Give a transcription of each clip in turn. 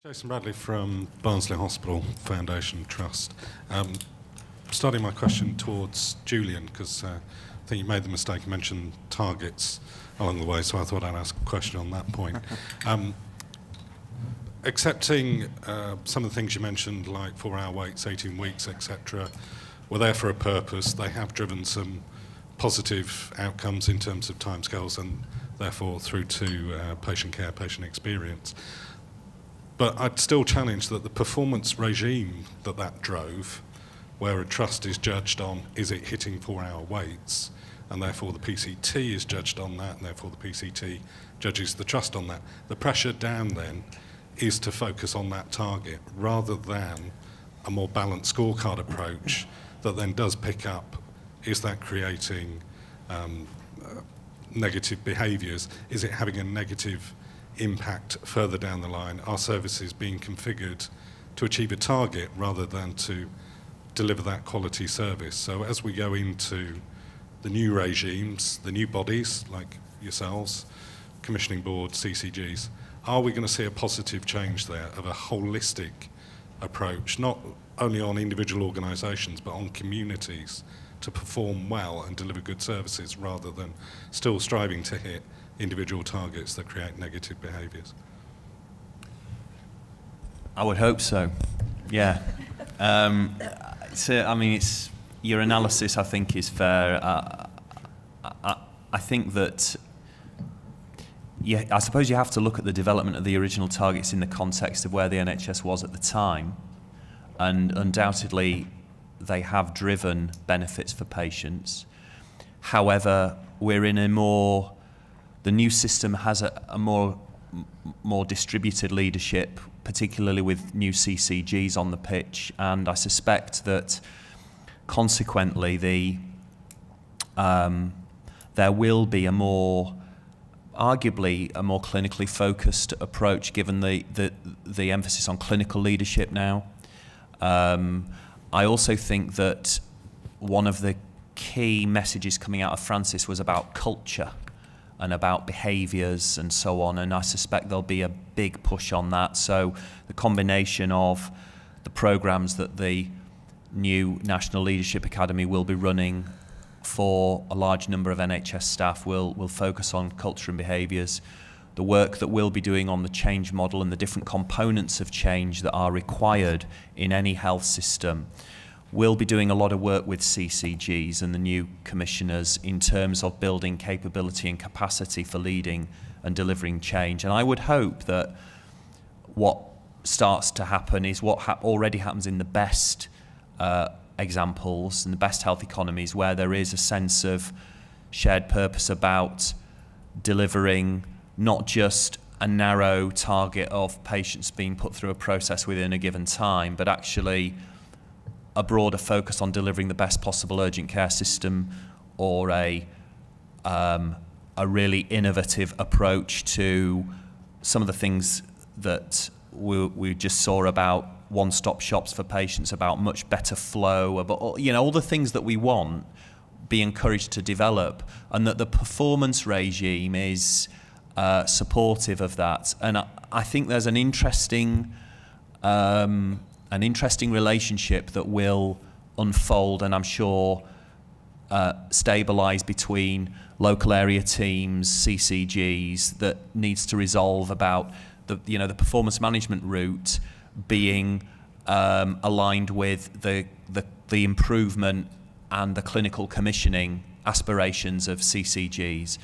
Jason Bradley from Barnsley Hospital Foundation Trust. Starting my question towards Julian, because I think you made the mistake and mentioned targets along the way, so I thought I'd ask a question on that point. Accepting some of the things you mentioned, like 4-hour waits, 18 weeks, etc., were there for a purpose. They have driven some positive outcomes in terms of timescales and therefore through to patient care, patient experience. But I'd still challenge that the performance regime that drove, where a trust is judged on, is it hitting 4-hour waits, and therefore the PCT is judged on that, and therefore the PCT judges the trust on that. The pressure down then is to focus on that target, rather than a more balanced scorecard approach that then does pick up, is that creating negative behaviours? Is it having a negative impact further down the line? Are services being configured to achieve a target rather than to deliver that quality service? So as we go into the new regimes, the new bodies like yourselves, commissioning board, CCGs, are we going to see a positive change there of a holistic approach, not only on individual organisations but on communities to perform well and deliver good services rather than still striving to hit individual targets that create negative behaviours? I would hope so, yeah. So, I mean, your analysis, I think, is fair. I think that, I suppose you have to look at the development of the original targets in the context of where the NHS was at the time, and undoubtedly they have driven benefits for patients. However, we're in a more, the new system has a more distributed leadership, particularly with new CCGs on the pitch, and I suspect that consequently there will be arguably a more clinically focused approach, given the emphasis on clinical leadership now. I also think that one of the key messages coming out of Francis was about culture and about behaviours and so on, and I suspect there'll be a big push on that. So the combination of the programmes that the new National Leadership Academy will be running for a large number of NHS staff will focus on culture and behaviours. The work that we'll be doing on the change model and the different components of change that are required in any health system. We'll be doing a lot of work with CCGs and the new commissioners in terms of building capability and capacity for leading and delivering change. And I would hope that what starts to happen is what already happens in the best examples and the best health economies, where there is a sense of shared purpose about delivering not just a narrow target of patients being put through a process within a given time, but actually a broader focus on delivering the best possible urgent care system, or a really innovative approach to some of the things that we just saw about one-stop shops for patients, about much better flow, about all the things that we want be encouraged to develop, and that the performance regime is supportive of that. And I think there's an interesting relationship that will unfold, and I'm sure stabilise between local area teams, CCGs, that needs to resolve about the performance management route being aligned with the improvement and the clinical commissioning aspirations of CCGs.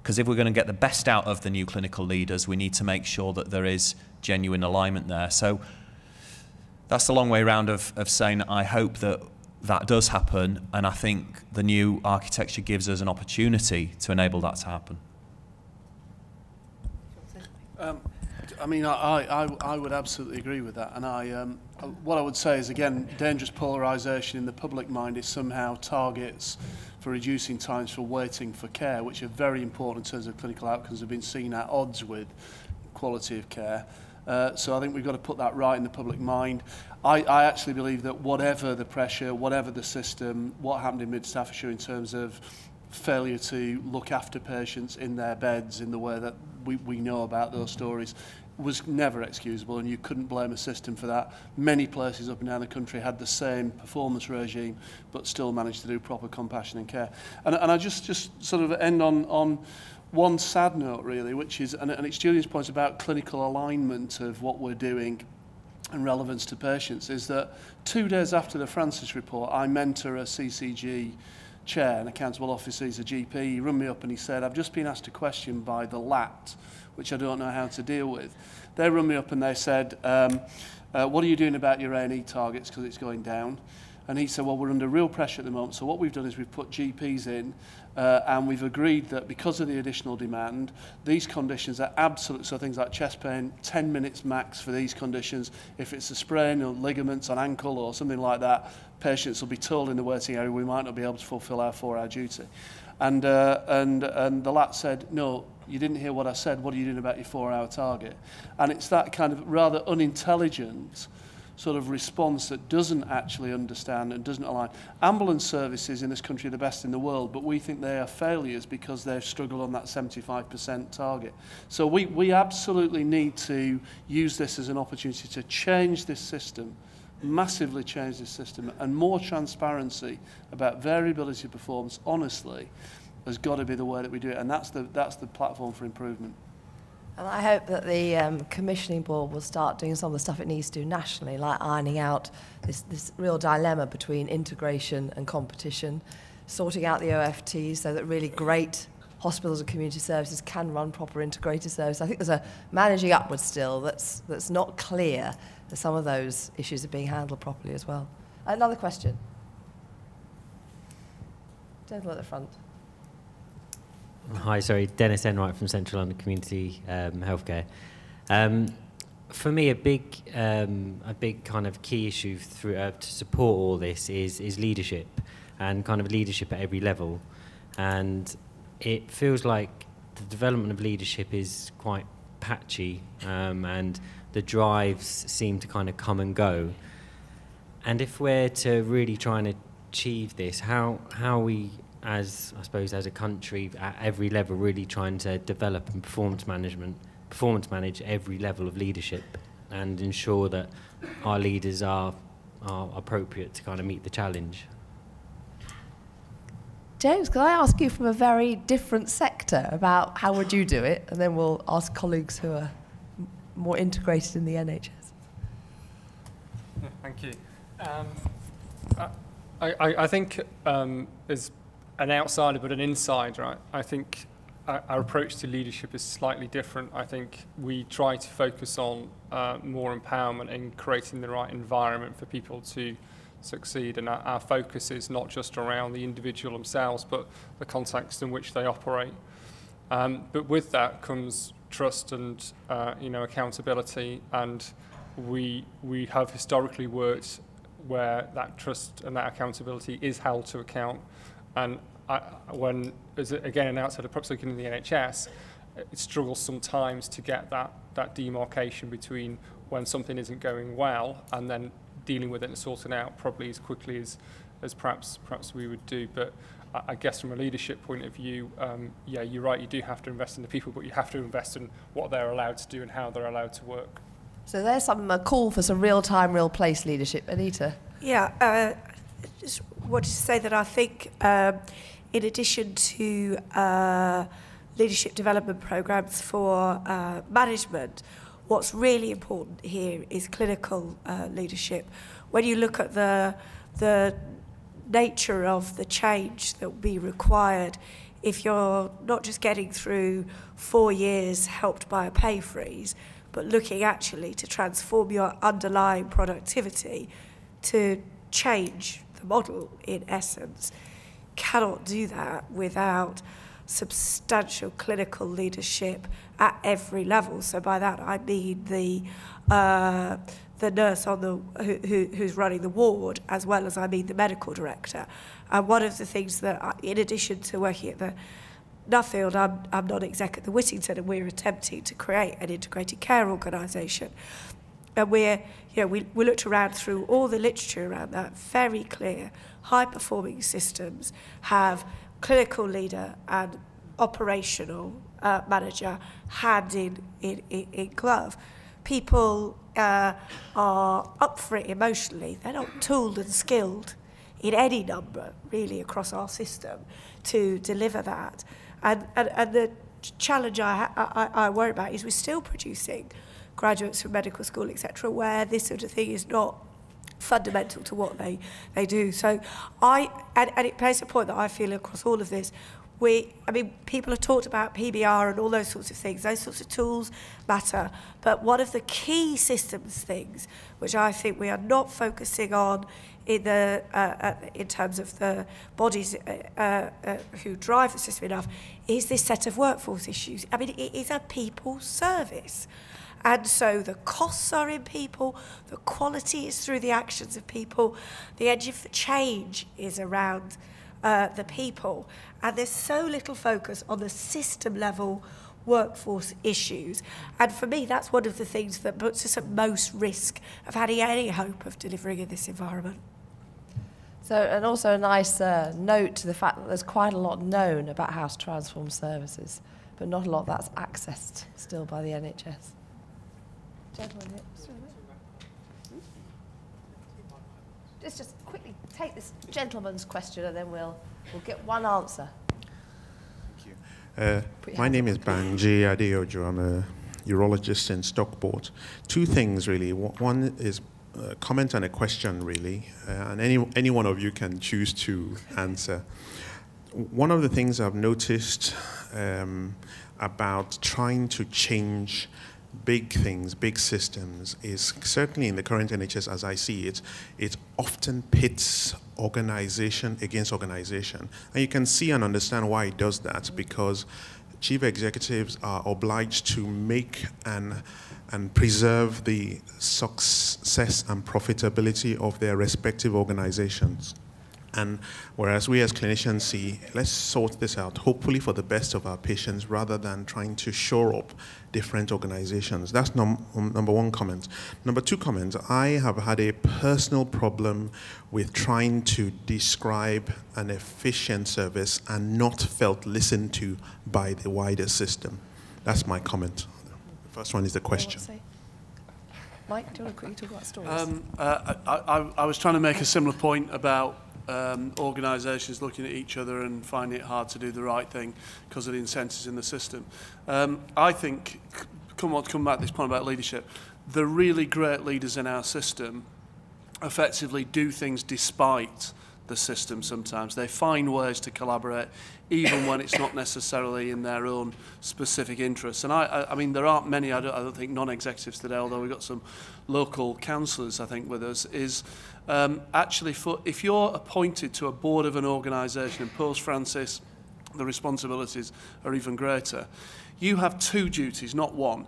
Because if we're going to get the best out of the new clinical leaders, we need to make sure that there is genuine alignment there. So that's the long way round of saying I hope that does happen, and I think the new architecture gives us an opportunity to enable that to happen. I mean, I would absolutely agree with that, and what I would say is, again, dangerous polarisation in the public mind is somehow targets for reducing times for waiting for care, which are very important in terms of clinical outcomes, have been seen at odds with quality of care. So I think we've got to put that right in the public mind. I actually believe that whatever the pressure, whatever the system, what happened in Mid-Staffordshire in terms of failure to look after patients in their beds in the way that we know about those stories, was never excusable, and you couldn't blame a system for that. Many places up and down the country had the same performance regime, but still managed to do proper compassion and care. And I just sort of end on one sad note, really, which is, and it's Julian's point about clinical alignment of what we're doing and relevance to patients, is that 2 days after the Francis report, I mentor a CCG chair, an accountable officer, he's a GP. He rang me up and he said, I've just been asked a question by the LAT, which I don't know how to deal with. They rang me up and they said, what are you doing about your A&E targets, because it's going down? And he said, well, we're under real pressure at the moment, so what we've done is we've put GPs in, and we've agreed that because of the additional demand, these conditions are absolute, so things like chest pain, 10 minutes max for these conditions. If it's a sprain or ligaments on ankle or something like that, patients will be told in the waiting area we might not be able to fulfill our 4-hour duty. And the LAT said, no, you didn't hear what I said, what are you doing about your 4-hour target? And it's that kind of rather unintelligent sort of response that doesn't actually understand and doesn't align. Ambulance services in this country are the best in the world, but we think they are failures because they've struggled on that 75% target. So we absolutely need to use this as an opportunity to change this system, massively change this system, and more transparency about variability of performance, honestly, has got to be the way that we do it, and that's the platform for improvement. And I hope that the commissioning board will start doing some of the stuff it needs to do nationally, like ironing out this real dilemma between integration and competition, sorting out the OFTs so that really great hospitals and community services can run proper integrated service. I think there's a managing upwards still that's not clear that some of those issues are being handled properly as well. Another question. Gentleman at the front. Hi, sorry, Dennis Enright from Central London Community Healthcare. For me, a big kind of key issue through to support all this is leadership, and kind of leadership at every level. And it feels like the development of leadership is quite patchy, and the drives seem to kind of come and go. And if we're to really try and achieve this, how we, as I suppose as a country at every level, really trying to develop and performance manage every level of leadership and ensure that our leaders are appropriate to kind of meet the challenge. James, can I ask you from a very different sector about how would you do it, and then we'll ask colleagues who are more integrated in the NHS. Yeah, thank you. I think as an outsider but an insider, I think our approach to leadership is slightly different. I think we try to focus on more empowerment and creating the right environment for people to succeed, and our focus is not just around the individual themselves but the context in which they operate. But with that comes trust and accountability, and we have historically worked where that trust and that accountability is held to account. And when, as again an outsider, perhaps looking in the NHS, it struggles sometimes to get that demarcation between when something isn't going well and then dealing with it and sorting it out probably as quickly as perhaps we would do. But I guess from a leadership point of view, yeah, you're right, you do have to invest in the people, but you have to invest in what they're allowed to do and how they're allowed to work. So there's a call for some real-time, real-place leadership. Anita? Yeah, just wanted to say that I think in addition to leadership development programs for management, what's really important here is clinical leadership. When you look at the nature of the change that will be required, if you're not just getting through 4 years helped by a pay freeze, but looking actually to transform your underlying productivity to change the model in essence, cannot do that without substantial clinical leadership at every level. So by that I mean the nurse on who's running the ward, as well as I mean the medical director. And one of the things that, in addition to working at the Nuffield, I'm non-exec at the Whittington, and we're attempting to create an integrated care organisation. And we looked around through all the literature around that, very clear, high-performing systems have clinical leader and operational manager hand in glove. People are up for it emotionally. They're not tooled and skilled in any number, really, across our system to deliver that. And the challenge I worry about is we're still producing graduates from medical school, etc., where this sort of thing is not fundamental to what they do. So and it plays a point that I feel across all of this. I mean, people have talked about PBR and all those sorts of things. Those sorts of tools matter. But one of the key systems things, which I think we are not focusing on in terms of the bodies who drive the system enough, is this set of workforce issues. I mean, it is a people service. And so the costs are in people, the quality is through the actions of people, the engine for change is around the people. And there's so little focus on the system level workforce issues. And for me, that's one of the things that puts us at most risk of having any hope of delivering in this environment. So, and also a nice note to the fact that there's quite a lot known about how to transform services, but not a lot that's accessed still by the NHS. Gentleman here. Just quickly take this gentleman's question and then we'll get one answer. Thank you. My name is Banji Adeojo. I'm a urologist in Stockport. Two things, really. One is a comment and a question, really, and any one of you can choose to answer. One of the things I've noticed about trying to change big things, big systems, is certainly in the current NHS as I see it, it often pits organization against organization. And you can see and understand why it does that, because chief executives are obliged to make and preserve the success and profitability of their respective organizations. And whereas we as clinicians see, let's sort this out, hopefully for the best of our patients, rather than trying to shore up different organizations. That's number one comment. Number two comment, I have had a personal problem with trying to describe an efficient service and not felt listened to by the wider system. That's my comment. The first one is the question. Mike, do you want to quickly talk about stories? I was trying to make a similar point about organisations looking at each other and finding it hard to do the right thing because of the incentives in the system. I think, come back to this point about leadership, the really great leaders in our system effectively do things despite the system sometimes. They find ways to collaborate even when it's not necessarily in their own specific interests. And I mean, there aren't many, I don't think, non-executives today, although we've got some local councillors, I think, with us, is actually, if you're appointed to a board of an organisation, and post Francis, the responsibilities are even greater, you have two duties, not one.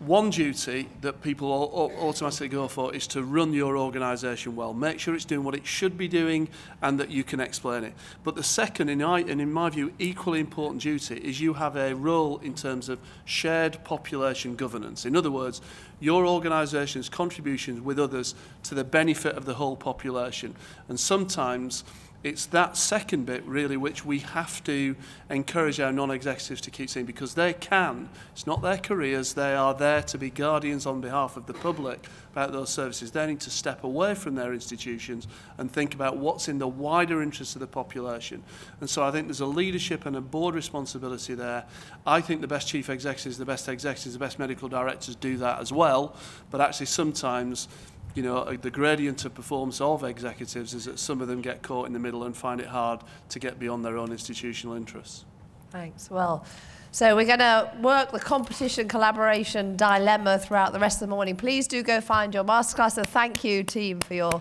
One duty that people automatically go for is to run your organisation well. Make sure it's doing what it should be doing and that you can explain it. But the second, in my view, equally important duty is you have a role in terms of shared population governance. In other words, your organisation's contributions with others to the benefit of the whole population. And sometimes it's that second bit, really, which we have to encourage our non-executives to keep seeing, because they can. It's not their careers. They are there to be guardians on behalf of the public about those services. They need to step away from their institutions and think about what's in the wider interest of the population. And so I think there's a leadership and a board responsibility there. I think the best chief executives, the best medical directors do that as well. But actually sometimes, you know, the gradient of performance of executives is that some of them get caught in the middle and find it hard to get beyond their own institutional interests. Thanks. Well, so we're going to work the competition collaboration dilemma throughout the rest of the morning. Please do go find your masterclass, and thank you, team, for your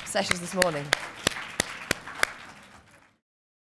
sessions this morning.